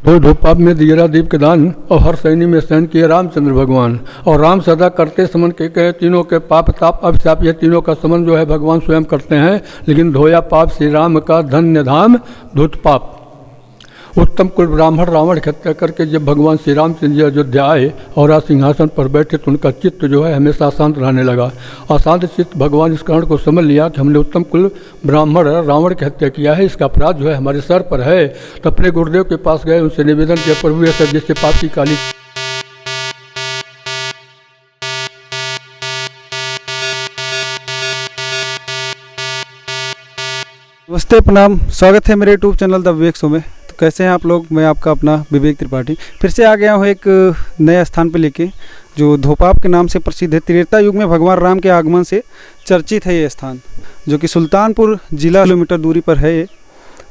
दो धूपाप में दियरा दीप के दान और हर सैनी में सहन किए रामचंद्र भगवान। और राम सदा करते समन के कहे तीनों के पाप ताप अभिशाप, ये तीनों का समन जो है भगवान स्वयं करते हैं। लेकिन धोया पाप श्री राम का धन्य धाम धुत पाप। उत्तम कुल ब्राह्मण रावण की हत्या करके जब भगवान श्री रामचंद्र जी अयोध्या आए और आज सिंहासन पर बैठे तो उनका चित्त जो है हमेशा अशांत रहने लगा। अशांत चित्त भगवान इस कारण को समझ लिया कि हमने उत्तम कुल ब्राह्मण रावण की हत्या किया है, इसका अपराध जो है हमारे सर पर है। तो अपने गुरुदेव के पास गए, उनसे निवेदन किया, प्रभु ये सब जैसे पापी काली। नमस्ते, प्रणाम, स्वागत है मेरे YouTube channel the Vivek show में। तो कैसे हैं आप लोग? मैं आपका अपना विवेक त्रिपाठी फिर से आ गया हूँ एक नए स्थान पे लेके, जो धोपाप के नाम से प्रसिद्ध है। त्रेता युग में भगवान राम के आगमन से चर्चित है ये स्थान, जो कि सुल्तानपुर जिला किलोमीटर दूरी पर है ये।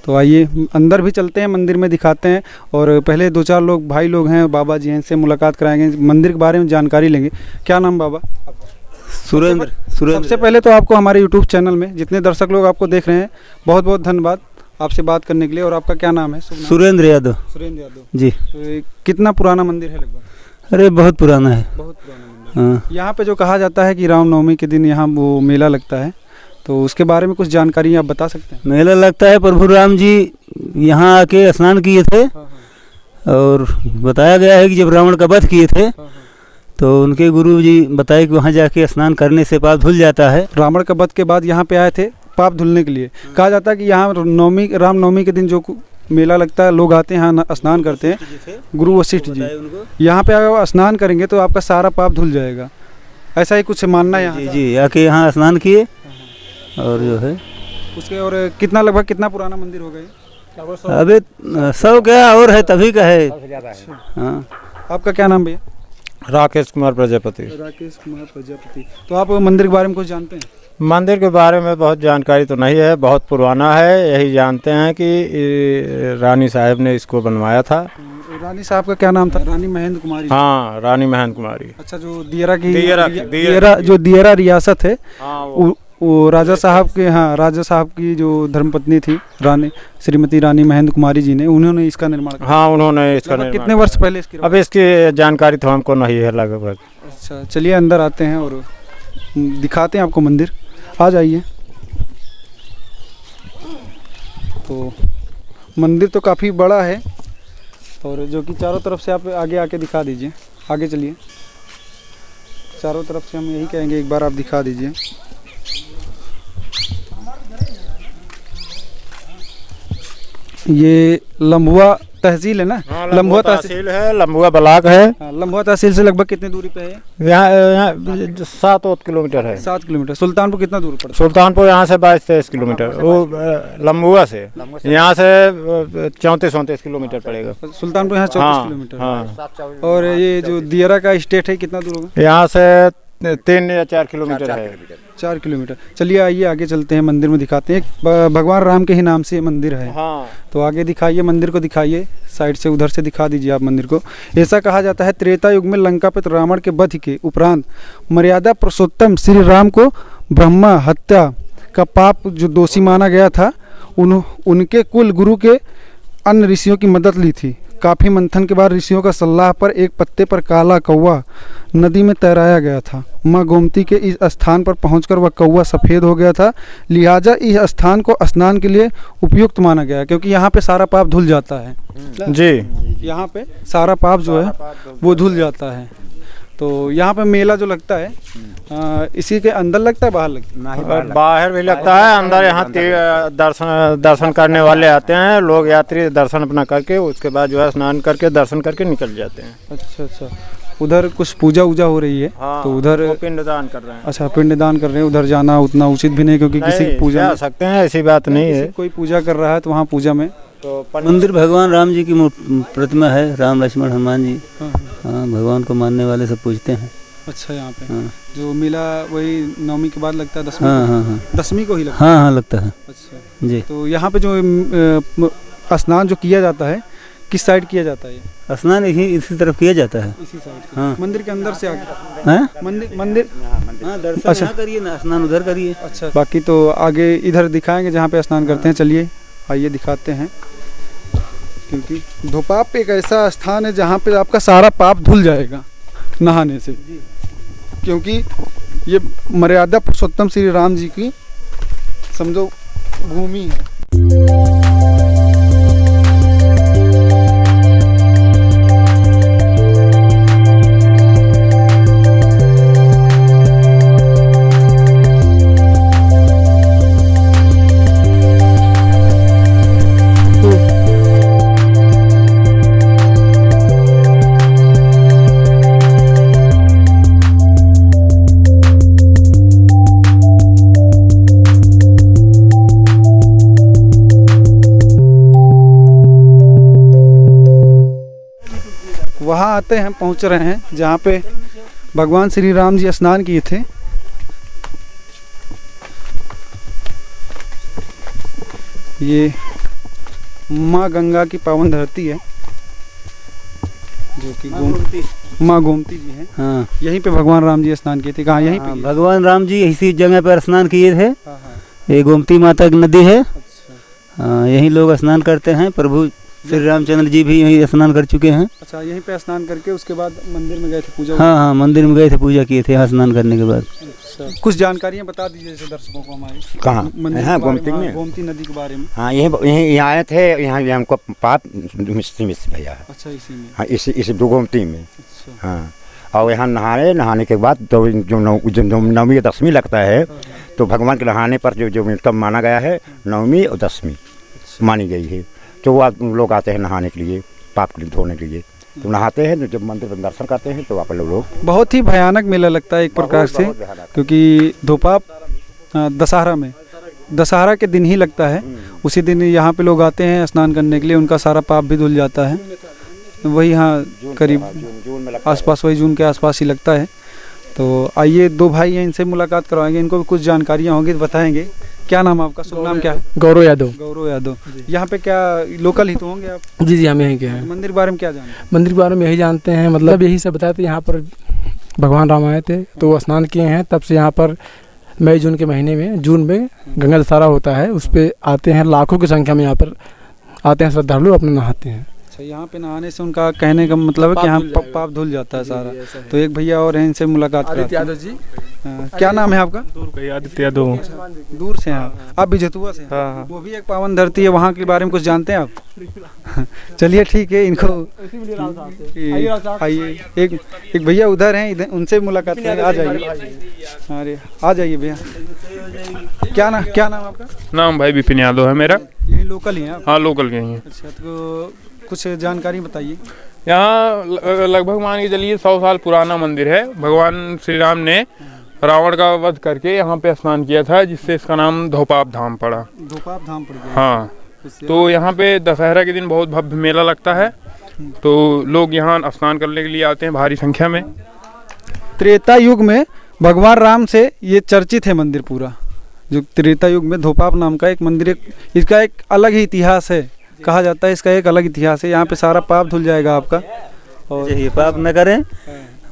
तो आइए अंदर भी चलते हैं, मंदिर में दिखाते हैं। और पहले दो चार लोग भाई लोग हैं, बाबा जी हैं, इनसे मुलाकात कराएंगे, मंदिर के बारे में जानकारी लेंगे। क्या नाम बाबा? सुरेंद्र। सबसे पहले तो आपको हमारे यूट्यूब चैनल में जितने दर्शक लोग आपको देख रहे हैं, बहुत बहुत धन्यवाद आपसे बात करने के लिए। और आपका क्या नाम है? सुरेंद्र यादव। सुरेंद्र यादव जी। तो कितना पुराना मंदिर है लगभग? अरे बहुत पुराना है। बहुत पुराना मंदिर। हाँ। यहाँ पे जो कहा जाता है कि रामनवमी के दिन यहाँ वो मेला लगता है, तो उसके बारे में कुछ जानकारी आप बता सकते हैं? मेला लगता है, प्रभु राम जी यहाँ आके स्नान किए थे। और बताया गया है कि जब रावण का वध किए थे तो उनके गुरु जी बताए कि वहाँ जाके स्नान करने से पाप धुल जाता है। रावण का वध के बाद यहाँ पे आए थे पाप धुलने के लिए। कहा जाता है कि यहाँ रामनवमी के दिन जो मेला लगता है, लोग आते हैं यहाँ स्नान करते हैं। गुरु वशिष्ठ जी यहाँ पे अगर स्नान करेंगे तो आपका सारा पाप धुल जाएगा, ऐसा ही कुछ मानना है यहाँ। जी, आके यहाँ स्नान किए और जो है उसके। और कितना लगभग कितना पुराना मंदिर हो गया? अबे 100 क्या और है, तभी का है। हाँ। आपका क्या नाम भैया? राकेश कुमार प्रजापति। राकेश कुमार प्रजापति। तो आप मंदिर के बारे में कुछ जानते हैं? मंदिर के बारे में बहुत जानकारी तो नहीं है, बहुत पुराना है। यही जानते हैं कि रानी साहब ने इसको बनवाया था। रानी साहब का क्या नाम था? रानी महेंद्र कुमारी। हाँ, रानी महेंद्र कुमारी। अच्छा, जो दियरा की जो दियरा रियासत है, हाँ, वो राजा साहब के, हाँ, राजा साहब की जो धर्मपत्नी थी रानी श्रीमती रानी महेंद्र कुमारी जी ने, उन्होंने इसका निर्माण किया। हाँ, उन्होंने इसका निर्माण। कितने वर्ष पहले इसकी? अब इसकी जानकारी तो हमको नहीं है लगभग। अच्छा, चलिए अंदर आते हैं और दिखाते हैं आपको मंदिर। आ जाइए। तो मंदिर तो काफ़ी बड़ा है, और जो कि चारों तरफ से आप आगे आके दिखा दीजिए। आगे चलिए, चारों तरफ से हम यही कहेंगे, एक बार आप दिखा दीजिए। ये लम्बुआ तहसील है ना? हाँ, लम्बुआ तहसील है, लम्बुआ ब्लॉक है। हाँ, लम्बुआ तहसील से लगभग कितनी दूरी पे है? यहाँ 7 किलोमीटर है। 7 किलोमीटर। सुल्तानपुर कितना दूर पड़ता है? सुल्तानपुर यहाँ से 22-23 किलोमीटर, वो लम्बुआ से यहाँ से 34-34 किलोमीटर पड़ेगा। सुल्तानपुर यहाँ 34 किलोमीटर। हाँ। और ये जो दियरा का स्टेट है कितना दूर होगा? यहाँ से 3 या 4 किलोमीटर है। 4 किलोमीटर। चलिए आइए आगे चलते हैं, मंदिर में दिखाते हैं। भगवान राम के ही नाम से मंदिर है। हाँ। तो आगे दिखाइए, मंदिर को दिखाइए, साइड से उधर से दिखा दीजिए आप मंदिर को। ऐसा कहा जाता है त्रेता युग में लंकापति रावण के वध के उपरांत मर्यादा पुरुषोत्तम श्री राम को ब्रह्मा हत्या का पाप जो दोषी माना गया था, उनके कुल गुरु के अन्य ऋषियों की मदद ली थी। काफ़ी मंथन के बाद ऋषियों का सलाह पर एक पत्ते पर काला कौवा नदी में तैराया गया था। माँ गोमती के इस स्थान पर पहुंचकर वह कौवा सफ़ेद हो गया था, लिहाजा इस स्थान को स्नान के लिए उपयुक्त माना गया, क्योंकि यहाँ पे सारा पाप धुल जाता है। जी, यहाँ पे सारा पाप जो है वो धुल जाता है। तो यहाँ पे मेला जो लगता है, इसी के अंदर लगता है, बाहर लगता है? बाहर भी लगता है, अंदर यहाँ दर्शन करने वाले आते हैं लोग, यात्री दर्शन अपना करके उसके बाद जो है स्नान करके दर्शन करके निकल जाते हैं। अच्छा अच्छा। उधर कुछ पूजा वूजा हो रही है। हाँ, तो उधर पिंडदान कर रहे हैं। अच्छा, पिंडदान कर रहे हैं। उधर जाना उतना उचित भी नहीं, क्योंकि किसी की पूजा जा सकते हैं, ऐसी बात नहीं है। कोई पूजा कर रहा है तो वहाँ पूजा में तो मंदिर भगवान राम जी की प्रतिमा है, राम लक्ष्मण हनुमान जी। हाँ, भगवान को मानने वाले सब पूजते हैं। अच्छा, यहाँ पे हाँ। जो मेला वही नवमी के बाद लगता है, 10वीं? हाँ हाँ हाँ, 10वीं को ही लगता है। हाँ हाँ लगता है। अच्छा जी। तो यहाँ पे जो स्नान जो किया जाता है, किस साइड किया जाता है? ये स्नान इसी तरफ किया जाता है। इसी साइड। हाँ। मंदिर के अंदर से आगे? हाँ, मंदिर। हाँ, दर्शन यहाँ करिए ना, स्नान उधर करिए। अच्छा, बाकी तो आगे इधर दिखाएंगे जहाँ पे स्नान करते हैं। चलिए आइए दिखाते हैं। क्योंकि धोपाप एक ऐसा स्थान है जहाँ पे आपका सारा पाप धुल जाएगा नहाने से, क्योंकि ये मर्यादा पुरुषोत्तम श्री राम जी की समझो भूमि है। वहाँ आते हैं, पहुँच रहे हैं जहाँ पे भगवान श्री राम जी स्नान किए थे। ये माँ गंगा की पावन धरती है जो कि माँ गोमती जी हैं। हाँ, यहीं पे भगवान राम जी स्नान किए थे। कहाँ? यहीं पे। भगवान राम जी इसी जगह पर स्नान किए थे। हाँ हाँ। ये गोमती माता की नदी है। अच्छा हाँ, यहीं लोग स्नान करते हैं। प्रभु श्री रामचंद्र जी भी यहीं स्नान कर चुके हैं। अच्छा, यहीं पे स्नान करके उसके बाद मंदिर में गए थे पूजा। हाँ हाँ, मंदिर में गए थे, पूजा किए थे यहाँ स्नान करने के बाद। अच्छा, कुछ जानकारियाँ बता दीजिए जैसे दर्शकों को हमारे। कहाँ? मंदिर हाँ, के बारे गोमती में। गोमती नदी के बारे में। हाँ, यहीं आए थे। यहाँ हमको पाप मिस भैया है। अच्छा, इसी में। हाँ, इसी गोमती में। अच्छा हाँ, और यहाँ नहाने के बाद तो जो नवमी और दसवीं लगता है, तो भगवान के नहाने पर जो कब माना गया है, नवमी और दसवीं मानी गई है। तो वो लोग आते हैं नहाने के लिए, पाप के लिए धोने के लिए। तो नहाते हैं, जब मंदिर में दर्शन करते हैं तो आप लोग बहुत ही भयानक मेला लगता है एक प्रकार से, क्योंकि धोपाप दशहरा के दिन ही लगता है। उसी दिन यहाँ पे लोग आते हैं स्नान करने के लिए, उनका सारा पाप भी धुल जाता है। वही हाँ, करीब आसपास, वही जून के आसपास ही लगता है। तो आइए, दो भाई हैं, इनसे मुलाकात करवाएंगे, इनको भी कुछ जानकारियाँ होंगी तो बताएंगे। क्या नाम है आपका? शुभ नाम क्या है? गौरव यादव। गौरव यादव। यहाँ पे क्या लोकल ही तो होंगे आप? जी जी, हम यहीं के हैं। मंदिर के बारे में क्या जानते हैं? मंदिर के बारे में यही जानते हैं, मतलब यही सब बताए थे। यहाँ पर भगवान राम आए थे तो वो स्नान किए हैं, तब से यहाँ पर मई जून के महीने में, जून में गंगा दशहरा होता है, उस पर आते हैं। लाखों की संख्या में यहाँ पर आते हैं श्रद्धालु, अपने नहाते हैं। अच्छा, यहाँ पे नहाने से उनका कहने का मतलब है कि यहाँ पाप धुल जाता है सारा। तो एक भैया और हैं, इनसे मुलाकात कराते हैं। यादव जी। क्या नाम है आपका? आदित्य यादव। दूर से हैं आप भी? जतुआ से? हाँ। वो भी एक पावन धरती है, वहाँ के बारे में कुछ जानते हैं आप? चलिए ठीक है, इनको आइए, एक भैया उधर हैं, उनसे मुलाकात करें। आ जाइए। अरे आ जाइए भैया। क्या नाम आपका? नाम भाई विपिन यादव है मेरा। यही लोकल ही हैं आप? हाँ, लोकल के ही हैं। अच्छा, तो कुछ जानकारी बताइए। यहाँ लगभग मान के चलिए 100 साल पुराना मंदिर है। भगवान श्री राम ने रावण का वध करके यहाँ पे स्नान किया था, जिससे इसका नाम धोपाप धाम पड़ा। धोपाप धाम पड़ गया। हाँ, तो यहाँ पे दशहरा के दिन बहुत भव्य मेला लगता है, तो लोग यहाँ स्नान करने के लिए आते हैं भारी संख्या में। त्रेता युग में भगवान राम से ये चर्चित है मंदिर पूरा। जो त्रेता युग में धोपाप नाम का एक मंदिर, इसका एक अलग ही इतिहास है। कहा जाता है इसका एक अलग इतिहास है। यहाँ पे सारा पाप धुल जाएगा आपका। और ये पाप न करें,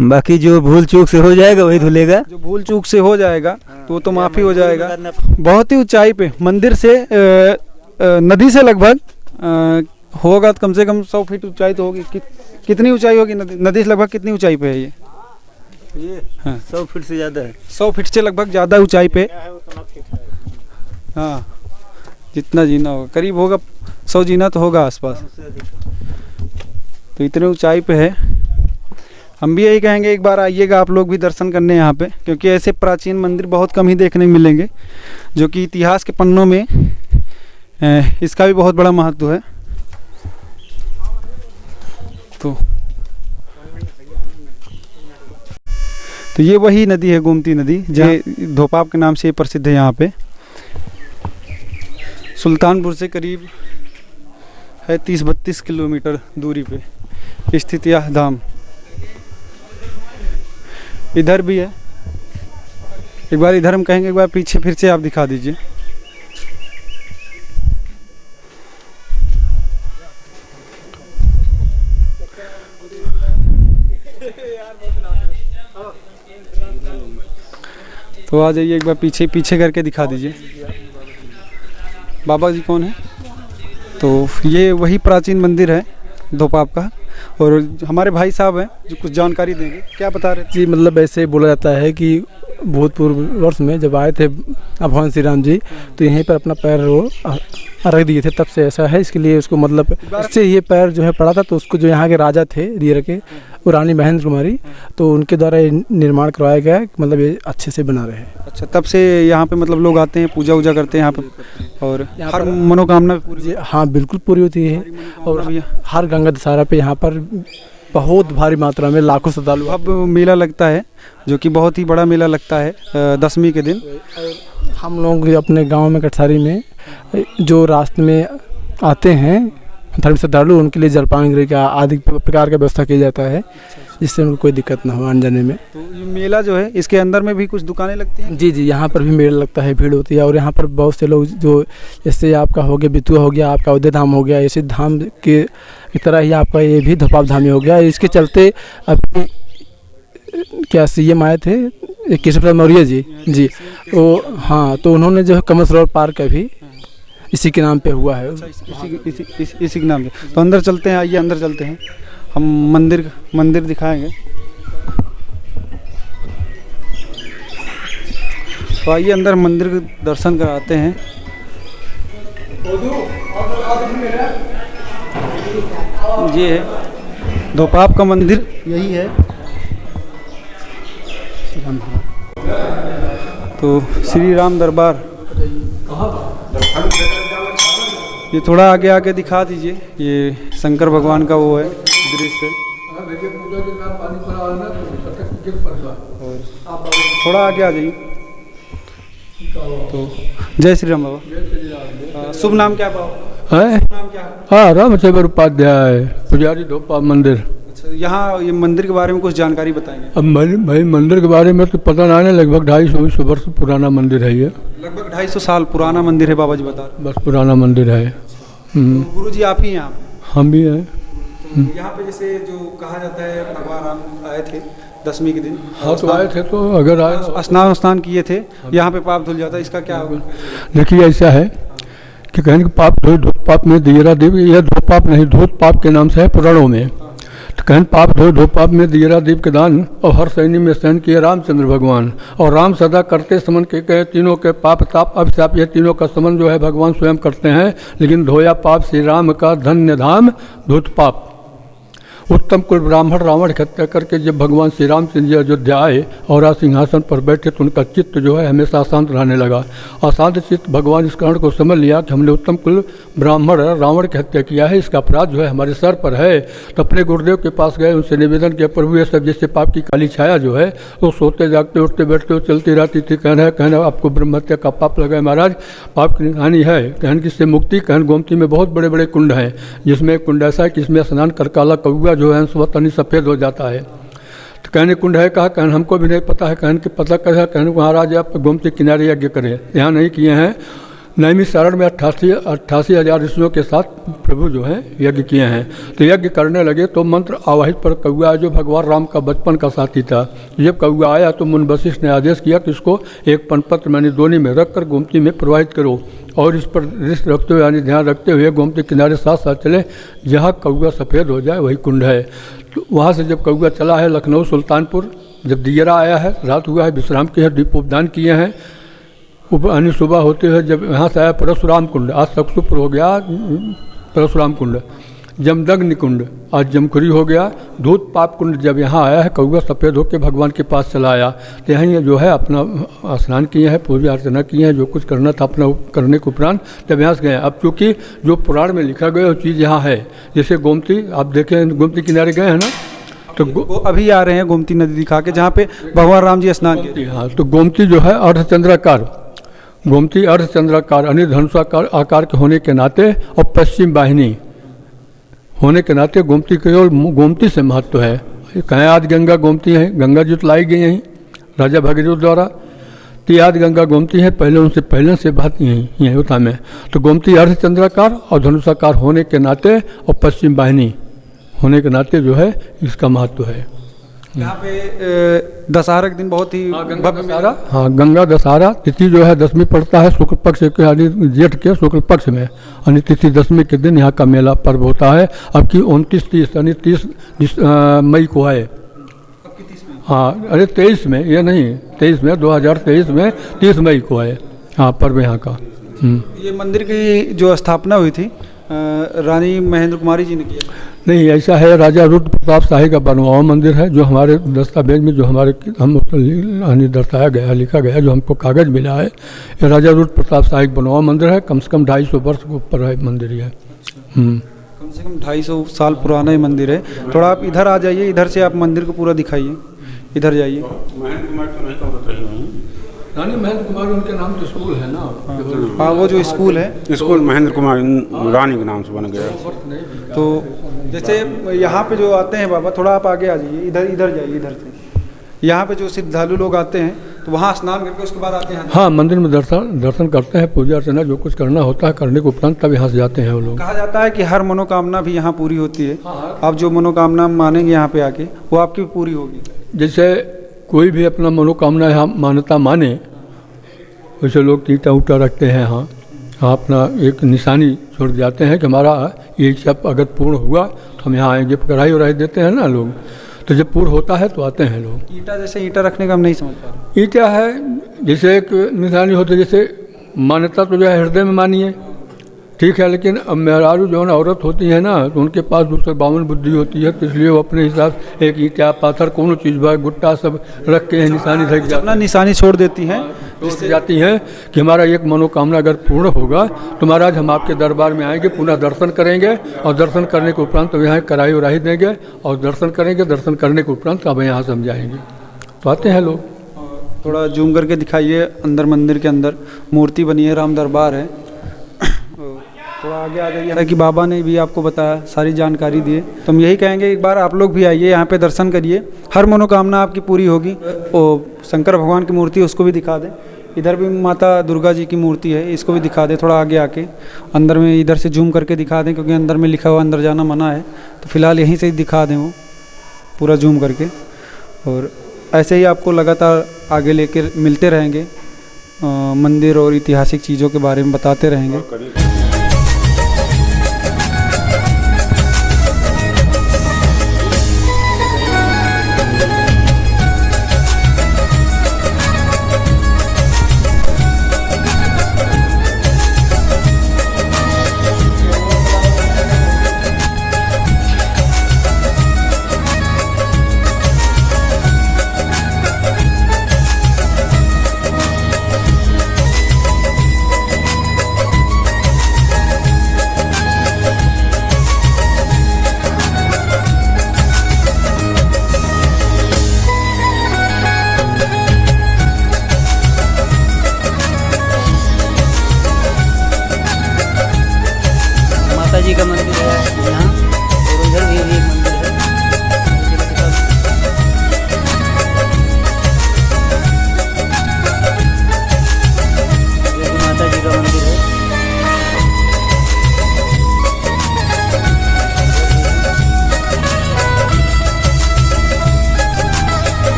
बाकी जो भूल चूक से हो जाएगा वही धुलेगा। जो भूल चूक से हो जाएगा तो वो तो माफ़ी हो जाएगा। बहुत ही ऊंचाई पे मंदिर से नदी से लगभग होगा कम से कम 100 फीट ऊंचाई तो होगी। कितनी ऊंचाई होगी नदी से? लगभग कितनी ऊंचाई पे है ये? हाँ, 100 फीट से ज़्यादा है। 100 फीट से लगभग ज़्यादा ऊंचाई पे। हाँ, जितना जीना होगा करीब होगा 100 जीना तो होगा आसपास। तो इतने ऊंचाई पे है। हम भी यही कहेंगे, एक बार आइएगा आप लोग भी दर्शन करने यहाँ पे, क्योंकि ऐसे प्राचीन मंदिर बहुत कम ही देखने को मिलेंगे, जो कि इतिहास के पन्नों में इसका भी बहुत बड़ा महत्व है। तो ये वही नदी है, गोमती नदी, जो धोपाप के नाम से प्रसिद्ध है। यहाँ पे सुल्तानपुर से करीब है 30-32 किलोमीटर दूरी पे स्थित यह धाम। इधर भी है, एक बार इधर हम कहेंगे, एक बार पीछे फिर से आप दिखा दीजिए। तो आ जाइए, एक बार पीछे करके दिखा दीजिए। बाबा जी कौन है? तो ये वही प्राचीन मंदिर है धोपाप का। और हमारे भाई साहब हैं जो कुछ जानकारी देंगे। क्या बता रहे थे? जी मतलब ऐसे बोला जाता है कि भूतपूर्व वर्ष में जब आए थे भगवान श्री राम जी तो यहीं पर अपना पैर वो रख दिए थे, तब से ऐसा है। इसके लिए उसको मतलब इससे ये पैर जो है पड़ा था, तो उसको जो यहाँ के राजा थे दियर के वो रानी महेंद्र कुमारी, तो उनके द्वारा ये निर्माण करवाया गया है, मतलब ये अच्छे से बना रहे हैं। अच्छा, तब से यहाँ पे मतलब लोग आते हैं, पूजा वूजा करते हैं यहाँ पे और हर मनोकामना पूरी। हाँ बिल्कुल पूरी होती है। और हर गंगा दशहरा पे यहाँ पर बहुत भारी मात्रा में लाखों श्रद्धालु अब मेला लगता है जो कि बहुत ही बड़ा मेला लगता है दशमी के दिन। हम लोग अपने गांव में कटसारी में जो रास्ते में आते हैं धर्म श्रद्धालु, उनके लिए जलपान गृह का आदि प्रकार का व्यवस्था किया जाता है, जिससे उनको कोई दिक्कत ना हो आने जाने में। तो ये मेला जो है इसके अंदर में भी कुछ दुकानें लगती हैं? जी जी, यहाँ पर भी मेला लगता है, भीड़ होती है। और यहाँ पर बहुत से लोग जो जैसे आपका हो गया बितुआ हो गया, आपका उदय धाम हो गया, ऐसे धाम के की तरह ही आपका ये भी धोपाप धाम ही हो गया। इसके चलते अभी क्या CM आए थे केशव प्रसाद मौर्य जी तो हाँ, तो उन्होंने जो है कमल सरोवर पार्क का भी इसी के नाम पे हुआ है। इसी के नाम से। तो अंदर चलते हैं, आइए अंदर चलते हैं, हम मंदिर दिखाएंगे। तो आइए अंदर मंदिर के दर्शन कराते हैं। ये है धोपाप का मंदिर, यही है। तो श्री राम दरबार, ये थोड़ा आगे आके दिखा दीजिए। ये शंकर भगवान का वो है दृश्य। और थोड़ा आगे आ जाइए। तो जय श्री राम बाबा। शुभ नाम क्या बाबा? है नाम क्या है? हाँ, रामचंद्र उपाध्याय, पुजारी धोपाप मंदिर। अच्छा, यहाँ ये मंदिर के बारे में कुछ जानकारी बताएंगे? अब भाई मंदिर के बारे में तो पता ना है, लगभग 250 वर्ष पुराना मंदिर है ये। लगभग 250 साल पुराना मंदिर है बाबा जी बता रहे। बस पुराना मंदिर है। तो गुरु जी आप ही हैं? हम भी हैं। तो यहाँ पे जैसे जो कहा जाता है भगवान राम आए थे दशमी के दिन। हाँ तो आए थे, तो अगर आए स्नान किए थे, यहाँ पे पाप धुल जाता है, इसका क्या होगा? देखिए ऐसा है कि कहने के पाप धोत पाप में दियरा देव, यह धोपाप नहीं धोत पाप के नाम से है पुराणों में। तो कहन पाप धो पाप में दियरा दीप के दान, और हर सैनी में सहन किए रामचंद्र भगवान। और राम सदा करते समन के कहे तीनों के पाप ताप अभिशाप, ये तीनों का समन जो है भगवान स्वयं करते हैं। लेकिन धोया पाप श्री राम का धन्य धाम धोत पाप। उत्तम कुल ब्राह्मण रावण की हत्या करके जब भगवान श्री रामचंद्र जी अयोध्या आए और आज सिंहासन पर बैठे, तो उनका चित्त जो है हमेशा अशांत रहने लगा। अशांत चित्त भगवान इस कारण को समझ लिया कि हमने उत्तम कुल ब्राह्मण रावण की हत्या किया है, इसका अपराध जो है हमारे सर पर है। तो अपने गुरुदेव के पास गए, उनसे निवेदन किया, प्रभु ये सब जैसे पाप की काली छाया जो है वो सोते जागते उठते बैठते हो चलती रहती थी। कहना आपको ब्रह्म हत्या का पाप लगा है महाराज, पाप की हानि है। कहन किससे मुक्ति? कहन गोमती में बहुत बड़े बड़े कुंड हैं, जिसमें कुंड ऐसा है कि इसमें स्नान कर काला कौआ जो है स्वतः सफ़ेद हो जाता है। तो कहने कुंड है, कहा कहन हमको भी नहीं पता है। कहन कि पता कैसा? कहने महाराज आप गोमती किनारे यज्ञ करें, यहाँ नहीं किए हैं। नैमी सारण में 88,000 ऋषियों के साथ प्रभु जो है यज्ञ किए हैं। तो यज्ञ करने लगे तो मंत्र आवाहित पर कौआ जो भगवान राम का बचपन का साथी था, जब कौआ आया तो मुनि वशिष्ठ ने आदेश किया कि इसको एक पनपत्र मैंने दोनी में रख कर गोमती में प्रवाहित करो, और इस पर दृष्टि रखते हुए यानी ध्यान रखते हुए गोमती किनारे साथ साथ चले, जहाँ कौआ सफ़ेद हो जाए वही कुंड है। तो वहाँ से जब कौआ चला है लखनऊ सुल्तानपुर, जब दियरा आया है, रात हुआ है, विश्राम किए हैं, दीपोपदान किए हैं, यानी सुबह होते हुए जब यहाँ से आया परशुराम कुंड, आज सक्सुपुर हो गया परशुराम कुंड, जमदग्नि कुंड आज जमखुरी हो गया, धूत पाप कुंड जब यहाँ आया है कौआ सफ़ेद होकर भगवान के पास चला आया। तो यहीं जो है अपना स्नान किए हैं, पूजा अर्चना किए हैं, जो कुछ करना था अपना करने के उपरांत जब यहाँ से गए। अब चूँकि जो पुराण में लिखा गया वो चीज़ यहाँ है, जैसे गोमती आप देखें, गोमती किनारे गए हैं ना, तो अभी आ रहे हैं गोमती नदी दिखा के जहाँ पे भगवान राम जी स्नान किए। हाँ, तो गोमती जो है अर्धचंद्राकार, गोमती अर्धचंद्राकार यानी धनुषाकार आकार के होने के नाते और पश्चिम वाहिनी होने के नाते गोमती केवल गोमती से महत्व है। कहें आदि गंगा गोमती है, गंगा जी तो लाई गई यहीं राजा भगीरथ द्वारा, तो आदि गंगा गोमती है, पहले उनसे पहले से बात यहीं होता में। तो गोमती अर्धचंद्राकार और धनुषाकार होने के नाते और पश्चिम वाहिनी होने के नाते जो है इसका महत्व है। यहाँ पे दशहरा के दिन बहुत ही भव्य मेला। हाँ, गंगा दशहरा तिथि जो है 10वीं पड़ता है शुक्ल पक्ष के, यानी जेठ के शुक्ल पक्ष में, यानी तिथि 10वीं के दिन यहाँ का मेला पर्व होता है। अब की 29-30 यानी 30 मई को है। हाँ, अरे 23 में, ये नहीं 23 में, 2023 में 30 मई को है हाँ पर्व यहाँ का। ये मंदिर की जो स्थापना हुई थी रानी महेंद्र कुमारी जी ने किया? नहीं, ऐसा है, राजा रुद्र प्रताप शाही का बनवावा मंदिर है, जो हमारे दस्तावेज में जो हमारे हम दर्शाया गया, लिखा गया, जो हमको कागज़ मिला है, ये राजा रुद्र प्रताप शाही का बनवावा मंदिर है। कम से कम 250 वर्ष के ऊपर है मंदिर ये। कम से कम 250 साल पुराना ही मंदिर है। थोड़ा आप इधर आ जाइए, इधर से आप मंदिर को पूरा दिखाइए, इधर जाइए। रानी महेंद्र कुमार उनके नाम तो स्कूल है ना? हाँ, वो जो स्कूल है, स्कूल महेंद्र कुमार रानी के नाम से बन गया। तो जैसे यहाँ पे जो आते हैं बाबा, थोड़ा आप आगे आ जाइए, इधर जाइए, इधर से। यहाँ पे जो श्रद्धालु लोग आते हैं तो वहाँ स्नान करके उसके बाद आते हैं। हाँ, मंदिर में दर्शन करते हैं, पूजा अर्चना जो कुछ करना होता है करने के उपरांत तब यहाँ से जाते हैं वो लोग। कहा जाता है कि हर मनोकामना भी यहाँ पूरी होती है। आप जो मनोकामना मानेंगे यहाँ पे आके, वो आपकी पूरी होगी। जैसे कोई भी अपना मनोकामना यहाँ मान्यता माने, वैसे लोग ईंटा ऊँटा रखते हैं। हाँ, अपना एक निशानी छोड़ जाते हैं कि हमारा ये इच्छा अगर पूर्ण हुआ तो हम यहाँ आएंगे। कढ़ाई वढ़ाई देते हैं ना लोग, तो जब पूर्ण होता है तो आते हैं लोग। ईंटा, जैसे ईंटा रखने का हम नहीं समझ पा रहे। ईंटा है जैसे एक निशानी होती है, जैसे मान्यता तो जो है हृदय में मानिए, ठीक है, लेकिन अब मेहरारू जो है ना, औरत होती है ना, तो उनके पास दूसरे 52 बुद्धि होती है, तो इसलिए वो अपने हिसाब से एक ईंटा पाथर कोनो चीज़ भाई गुट्टा सब रख के निशानी रख जाती, अपना निशानी छोड़ देती हैं, जिससे जाती हैं कि हमारा एक मनोकामना अगर पूर्ण होगा तो महाराज हम आपके दरबार में आएंगे, पुनः दर्शन करेंगे, और दर्शन करने के उपरांत तो यहाँ कढ़ाई उड़ाई देंगे और दर्शन करेंगे। दर्शन करने के उपरांत अब यहाँ समझाएंगे, तो आते हैं लोग। थोड़ा जूम करके दिखाइए, अंदर मंदिर के अंदर मूर्ति बनी है, राम दरबार है। थोड़ा आगे आ जाइए कि बाबा ने भी आपको बताया, सारी जानकारी दिए। तो हम यही कहेंगे एक बार आप लोग भी आइए, यहाँ पे दर्शन करिए, हर मनोकामना आपकी पूरी होगी। वो शंकर भगवान की मूर्ति है, उसको भी दिखा दें। इधर भी माता दुर्गा जी की मूर्ति है, इसको भी दिखा दें। थोड़ा आगे आके अंदर में इधर से जूम करके दिखा दें, क्योंकि अंदर में लिखा हुआ अंदर जाना मना है। तो फिलहाल यहीं से ही दिखा दें वो पूरा जूम करके, और ऐसे ही आपको लगातार आगे लेकर मिलते रहेंगे, मंदिर और ऐतिहासिक चीज़ों के बारे में बताते रहेंगे। जी का मंदिर है यहाँ, और उधर भी एक मंदिर है। ये भी माता जी का मंदिर है।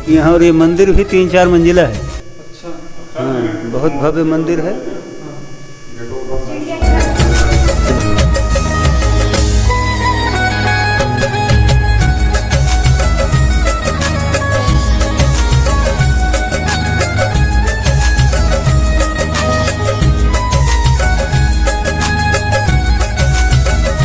यहाँ और ये मंदिर भी 3-4 मंजिला है। हाँ, बहुत भव्य मंदिर है।